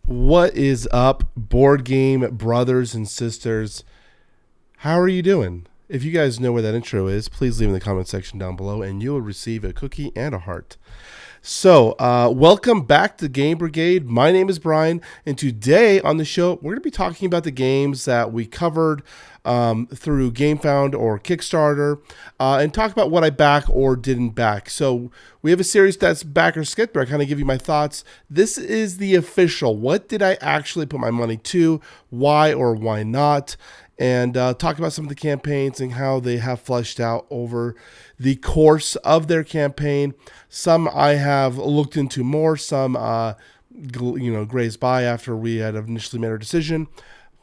What is up, board game brothers and sisters? How are you doing? If you guys know where that intro is, please leave in the comment section down below and you will receive a cookie and a heart. So, welcome back to Game Brigade. My name is Brian, and today on the show, we're going to be talking about the games that we covered through GameFound or Kickstarter, and talk about what I back or didn't back. So we have a series that's back or skip, where I kind of give you my thoughts. This is the official. What did I actually put my money to? Why or why not? And talk about some of the campaigns and how they have fleshed out over the course of their campaign. Some I have looked into more, some grazed by after we had initially made our decision.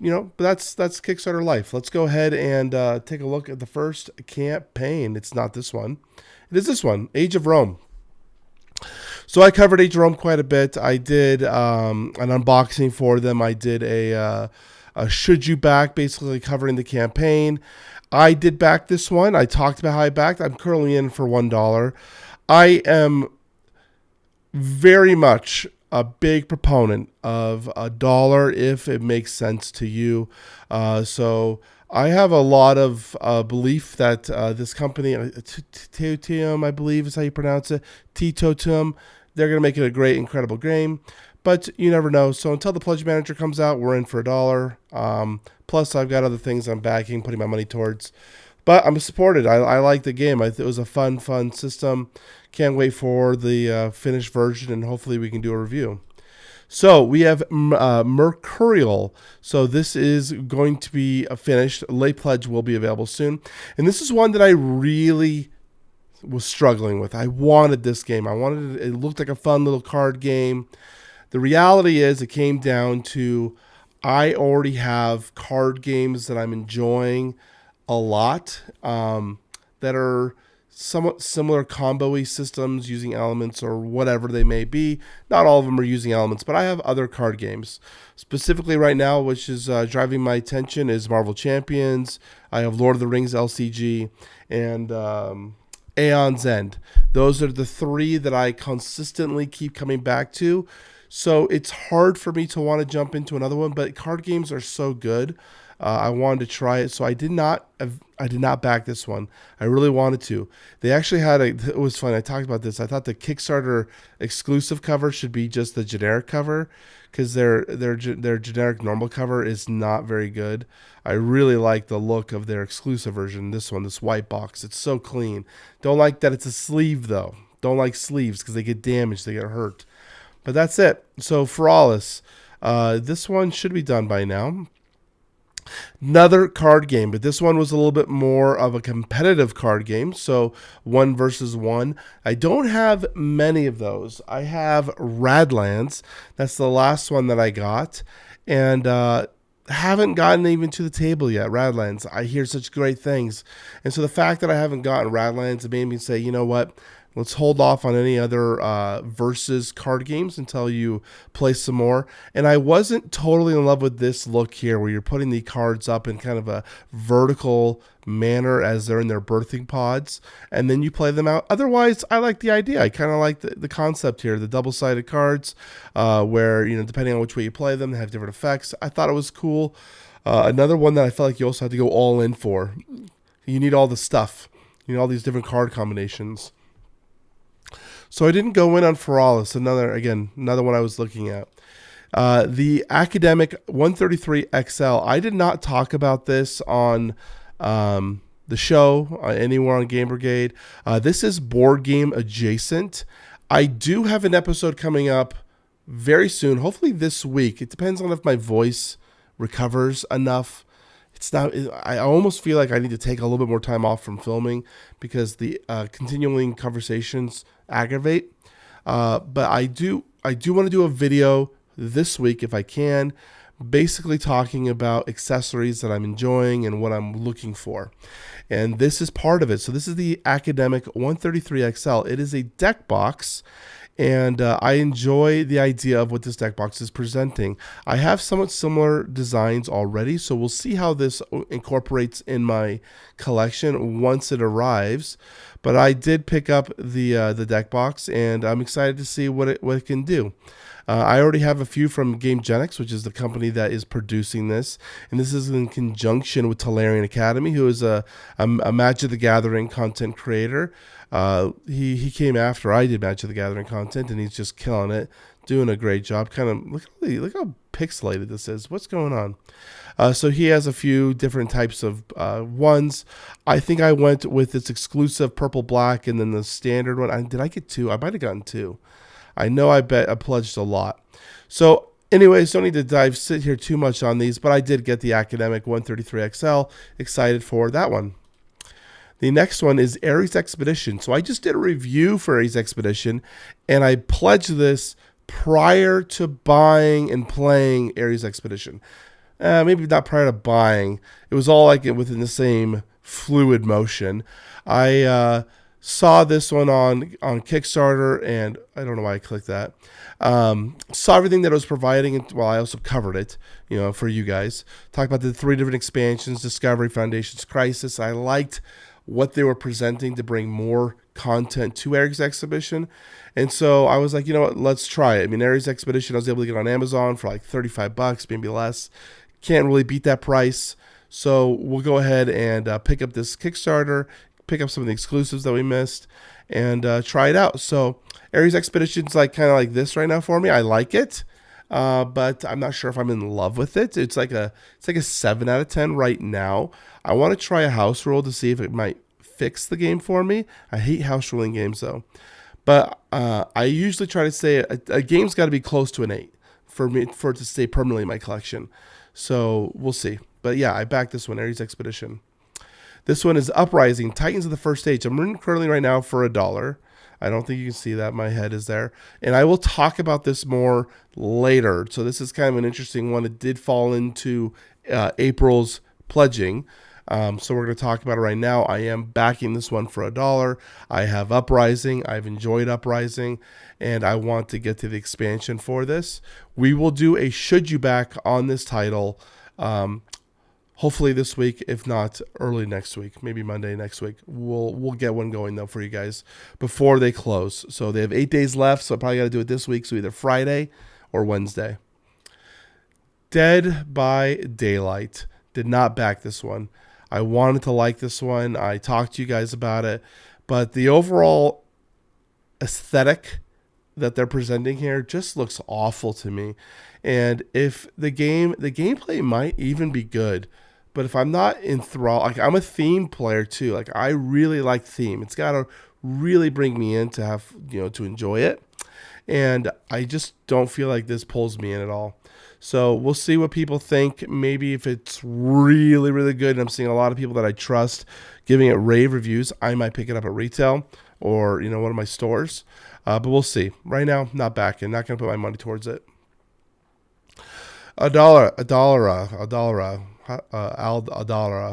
But that's Kickstarter life. Let's go ahead and take a look at the first campaign. It's not this one. It is this one, Age of Rome. So I covered Age of Rome quite a bit. I did an unboxing for them. I did a should you back, basically covering the campaign. I did back this one. I talked about how I backed. I'm currently in for $1. I am very much a big proponent of $1 if it makes sense to you. So I have a lot of belief that this company, Teotium, I believe is how you pronounce it, Teotium, they're going to make it a great, incredible game. But you never know. So until the Pledge Manager comes out, we're in for $1. Plus, I've got other things I'm backing, putting my money towards. But I'm supported. I like the game. It was a fun system. Can't wait for the finished version, and hopefully we can do a review. So we have Mechcuriel. So this is going to be finished. Late pledge will be available soon. And this is one that I really was struggling with. I wanted this game. It looked like a fun little card game. The reality is it came down to I already have card games that I'm enjoying a lot that are somewhat similar combo-y systems using elements or whatever they may be. Not all of them are using elements, but I have other card games. Specifically right now, which is driving my attention, is Marvel Champions. I have Lord of the Rings LCG and Aeon's End. Those are the three that I consistently keep coming back to. So it's hard for me to want to jump into another one, but card games are so good. I wanted to try it, so I did not back this one. I really wanted to. They actually had it was fun. I talked about this. I thought the Kickstarter exclusive cover should be just the generic cover, because their generic normal cover is not very good. I really like the look of their exclusive version. This one, this white box, it's so clean. Don't like that it's a sleeve though. Don't like sleeves because they get damaged, they get hurt. But that's it. So Feralis, this one should be done by now. Another card game, but this one was a little bit more of a competitive card game. So 1 versus 1. I don't have many of those. I have Radlands. That's the last one that I got. And haven't gotten even to the table yet. Radlands. I hear such great things. And so the fact that I haven't gotten Radlands, it made me say, you know what? Let's hold off on any other versus card games until you play some more. And I wasn't totally in love with this look here, where you're putting the cards up in kind of a vertical manner as they're in their birthing pods, and then you play them out. Otherwise, I like the idea. I kind of like the concept here, the double-sided cards, where, depending on which way you play them, they have different effects. I thought it was cool. Another one that I felt like you also have to go all in for. You need all the stuff. You need all these different card combinations. So I didn't go in on Feralis, another one I was looking at. The Academic 133 XL. I did not talk about this on the show, anywhere on Game Brigade. This is board game adjacent. I do have an episode coming up very soon, hopefully this week. It depends on if my voice recovers enough. I almost feel like I need to take a little bit more time off from filming because the continuing conversations aggravate. But I do want to do a video this week if I can, basically talking about accessories that I'm enjoying and what I'm looking for. And this is part of it. So this is the Academic 133 XL. It is a deck box. And I enjoy the idea of what this deck box is presenting. I have somewhat similar designs already, so we'll see how this incorporates in my collection once it arrives. But I did pick up the deck box, and I'm excited to see what it can do. I already have a few from GameGenix, which is the company that is producing this, and this is in conjunction with Tolarian Academy, who is a Magic the Gathering content creator. He came after I did Magic the Gathering content, and he's just killing it, doing a great job. Kind of look how pixelated this is. What's going on? So he has a few different types of ones. I think I went with this exclusive purple black, and then the standard one. Did I get two? I might have gotten two. I know I pledged a lot. So anyways, don't need to sit here too much on these, but I did get the Academic 133XL. Excited for that one. The next one is Aries Expedition. So I just did a review for Aries Expedition, and I pledged this prior to buying and playing Aries Expedition. Maybe not prior to buying. It was all like within the same fluid motion. I saw this one on Kickstarter, and I don't know why I clicked that. Saw everything that it was providing, and I also covered it, for you guys. Talked about the 3 different expansions: Discovery, Foundations, Crisis. I liked what they were presenting to bring more content to Aries Expedition, and so I was like, you know what, let's try it. I mean, Aries Expedition I was able to get on Amazon for like $35, maybe less. Can't really beat that price, so we'll go ahead and pick up this Kickstarter, pick up some of the exclusives that we missed, and try it out. So Aries Expedition's kind of like this right now for me. I like it, but I'm not sure if I'm in love with it. It's like a 7 out of 10 right now. I want to try a house rule to see if it might fix the game for me. I hate house ruling games though, but I usually try to say a game's got to be close to an 8 for it to stay permanently in my collection. So we'll see. But yeah, I backed this one, Aries Expedition. This one is Uprising Titans of the First Stage. I'm running currently right now for $1. I don't think you can see that. My head is there. And I will talk about this more later. So this is kind of an interesting one. It did fall into April's pledging. So we're going to talk about it right now. I am backing this one for $1. I have Uprising. I've enjoyed Uprising, and I want to get to the expansion for this. We will do a should you back on this title, hopefully this week, if not early next week, maybe Monday next week. We'll get one going though for you guys before they close. So they have 8 days left, so I probably got to do it this week. So either Friday or Wednesday. Dead by Daylight. Did not back this one. I wanted to like this one. I talked to you guys about it, but the overall aesthetic that they're presenting here just looks awful to me. And if the gameplay might even be good, but if I'm not enthralled, I'm a theme player too. I really like theme. It's got to really bring me in to have, to enjoy it. And I just don't feel like this pulls me in at all. So we'll see what people think. Maybe if it's really, really good, and I'm seeing a lot of people that I trust giving it rave reviews, I might pick it up at retail or, one of my stores. But we'll see. Right now, not backing. Not going to put my money towards it. $1.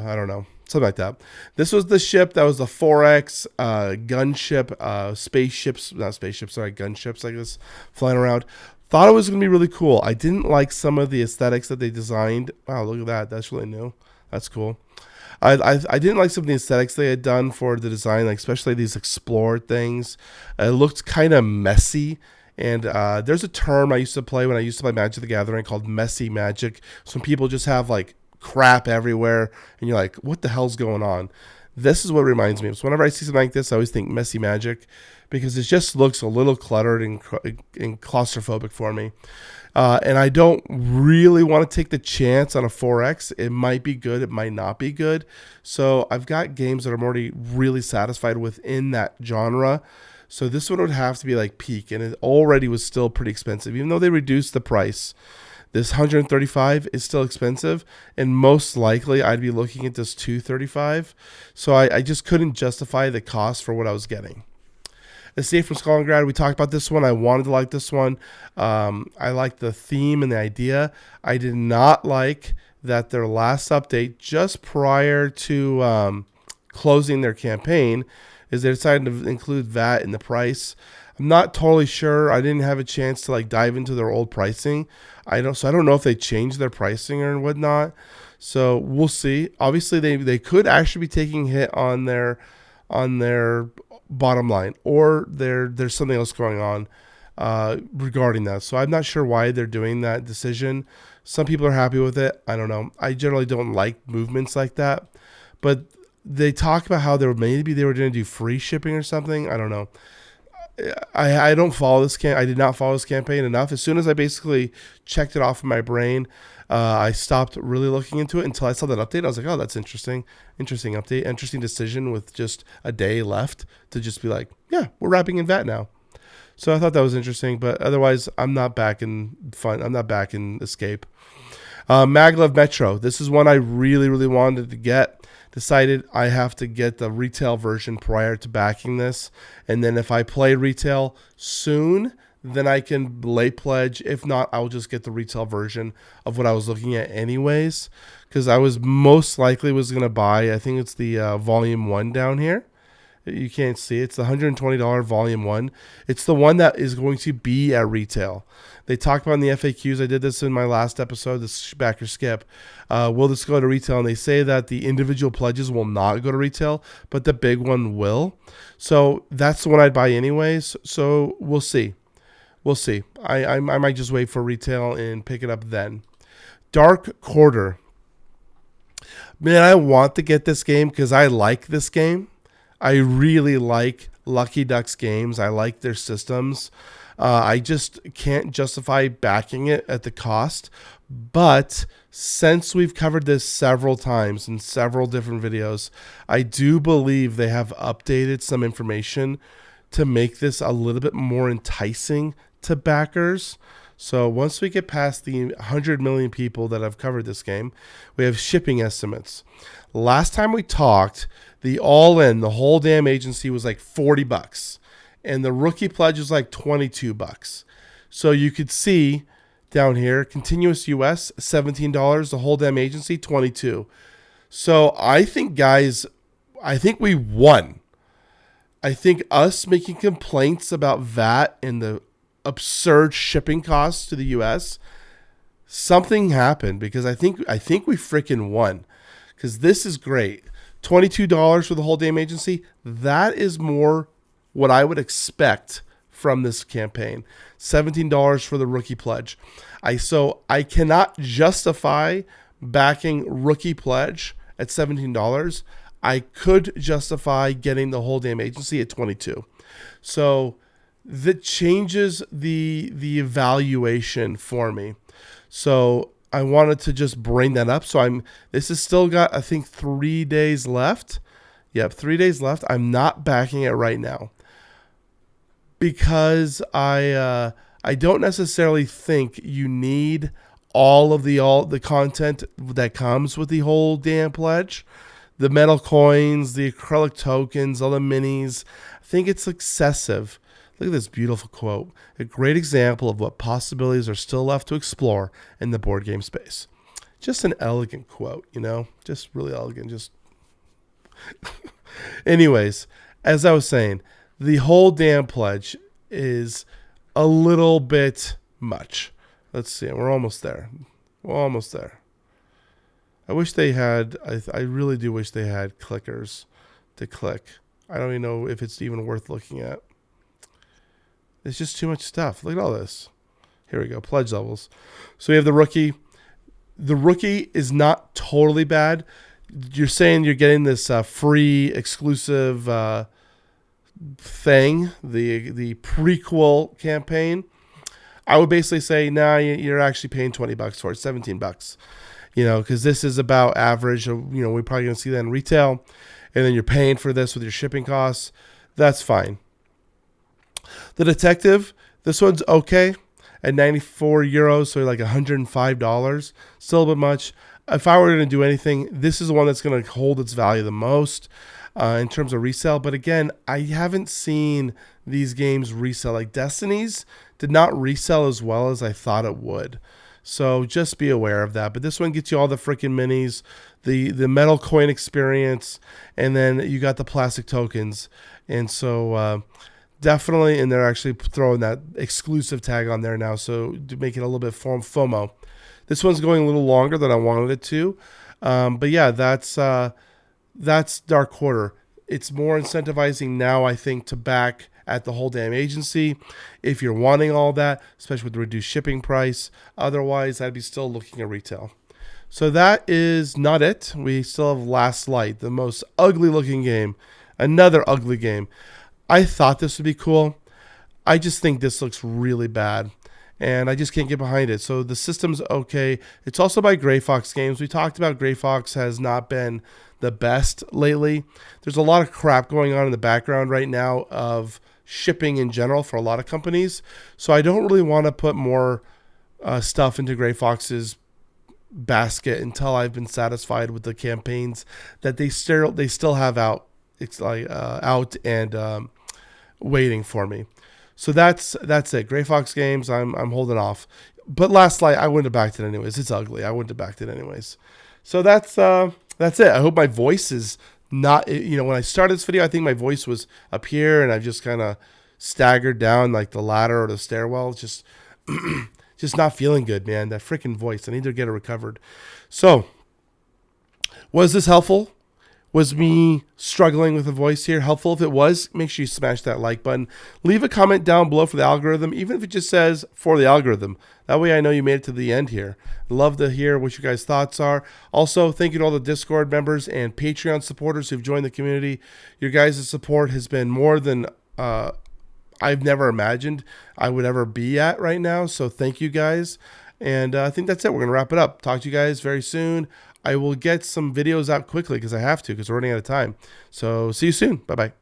I don't know. Something like that. This was the ship that was the 4X gunship, gunships, I guess, flying around. Thought it was going to be really cool. I didn't like some of the aesthetics that they designed. Wow, look at that. That's really new. That's cool. I didn't like some of the aesthetics they had done for the design, especially these explore things. It looked kind of messy. And there's a term I used to play when I used to play Magic the Gathering called messy magic. Some people just have crap everywhere, and you're like, what the hell's going on? This is what reminds me. So whenever I see something like this, I always think messy magic, because it just looks a little cluttered and claustrophobic for me. And I don't really want to take the chance on a 4X. It might be good. It might not be good. So I've got games that I'm already really satisfied within that genre. So this one would have to be peak, and it already was still pretty expensive. Even though they reduced the price, this $135 is still expensive, and most likely I'd be looking at this $235. So I just couldn't justify the cost for what I was getting. Escape from Grad, we talked about this one. I wanted to like this one. I liked the theme and the idea. I did not like that their last update, just prior to closing their campaign, is they decided to include VAT in the price. I'm not totally sure. I didn't have a chance to dive into their old pricing. I don't know if they changed their pricing or whatnot. So we'll see. Obviously, they could actually be taking a hit on their bottom line, or there's something else going on. regarding that. So I'm not sure why they're doing that decision. Some people are happy with it. I don't know. I generally don't like movements like that. But they talk about how maybe they were going to do free shipping or something. I don't know. I don't follow this I did not follow this campaign enough. As soon as I basically checked it off in my brain, I stopped really looking into it until I saw that update. I was like, oh, that's interesting. Interesting update. Interesting decision with just a day left to just be like, yeah, we're wrapping in VAT now. So I thought that was interesting. But otherwise, I'm not back in fun. I'm not back in Escape. Maglev Metro. This is one I really, really wanted to get. Decided I have to get the retail version prior to backing this. And then if I play retail soon, then I can late pledge. If not, I'll just get the retail version of what I was looking at anyways. Because I was most likely going to buy, I think it's the volume 1 down here. You can't see it. It's the $120 volume 1. It's the one that is going to be at retail. They talk about in the FAQs. I did this in my last episode, this back or skip. Will this go to retail? And they say that the individual pledges will not go to retail, but the big one will. So that's the one I'd buy anyways. So we'll see. We'll see. I might just wait for retail and pick it up then. Dark Quarter. Man, I want to get this game because I like this game. I really like Lucky Ducks games. I like their systems. I just can't justify backing it at the cost. But since we've covered this several times in several different videos, I do believe they have updated some information to make this a little bit more enticing to backers. So once we get past the 100 million people that have covered this game, we have shipping estimates. Last time we talked, the all-in, the whole damn agency was like $40. And the rookie pledge was like $22. So you could see down here, continuous US, $17. The whole damn agency, $22. So I think, guys, I think we won. I think us making complaints about VAT and the absurd shipping costs to the US, something happened because I think we freaking won. Because this is great. $22 for the whole damn agency. That is more what I would expect from this campaign. $17 for the rookie pledge. So I cannot justify backing rookie pledge at $17. I could justify getting the whole damn agency at $22. So that changes the evaluation for me. So I wanted to just bring that up. So this has still got, I think, 3 days left. Yep, 3 days left. I'm not backing it right now because I don't necessarily think you need all the content that comes with the whole damn pledge. The metal coins, the acrylic tokens, all the minis. I think it's excessive. Look at this beautiful quote. A great example of what possibilities are still left to explore in the board game space. Just an elegant quote, just really elegant. Just anyways, as I was saying, the whole damn pledge is a little bit much. Let's see. We're almost there. I wish they had, I really do wish they had clickers to click. I don't even know if it's even worth looking at. It's just too much stuff. Look at all this. Here we go. Pledge levels. So we have the rookie. The rookie is not totally bad. You're saying you're getting this free exclusive thing, the prequel campaign. I would basically say, nah, you're actually paying $20 for it, $17. Because this is about average. We're probably going to see that in retail. And then you're paying for this with your shipping costs. That's fine. The detective, this one's okay at 94 euros, so like $105. Still a bit much. If I were going to do anything, this is the one that's going to hold its value the most in terms of resale. But again, I haven't seen these games resell. Like Destiny's did not resell as well as I thought it would. So just be aware of that. But this one gets you all the freaking minis, the metal coin experience, and then you got the plastic tokens. And so definitely, and they're actually throwing that exclusive tag on there now, so to make it a little bit FOMO. This one's going a little longer than I wanted it to. But yeah, that's Dark Quarter. It's more incentivizing now, I think, to back at the whole damn agency if you're wanting all that, especially with the reduced shipping price. Otherwise, I'd be still looking at retail. So that is not it. We still have Last Light, the most ugly looking game. Another ugly game. I thought this would be cool. I just think this looks really bad, and I just can't get behind it. So the system's okay. It's also by Gray Fox Games. We talked about Gray Fox has not been the best lately. There's a lot of crap going on in the background right now of shipping in general for a lot of companies. So I don't really want to put more stuff into Gray Fox's basket until I've been satisfied with the campaigns that they still have out. It's like out and waiting for me. So that's it. Gray Fox Games, I'm holding off. But Last Light, I wouldn't have backed it anyways. It's ugly. I wouldn't have backed it anyways. So that's it. I hope my voice is not, when I started this video, I think my voice was up here and I've just kind of staggered down like the ladder or the stairwell. It's just just not feeling good, man. That freaking voice. I need to get it recovered. So, was this helpful? Was me struggling with the voice here helpful? If it was, make sure you smash that like button. Leave a comment down below for the algorithm, even if it just says for the algorithm. That way I know you made it to the end here. Love to hear what you guys' thoughts are. Also, thank you to all the Discord members and Patreon supporters who've joined the community. Your guys' support has been more than I've never imagined I would ever be at right now. So thank you guys. And I think that's it. We're going to wrap it up. Talk to you guys very soon. I will get some videos out quickly because I have to, because we're running out of time. So see you soon. Bye-bye.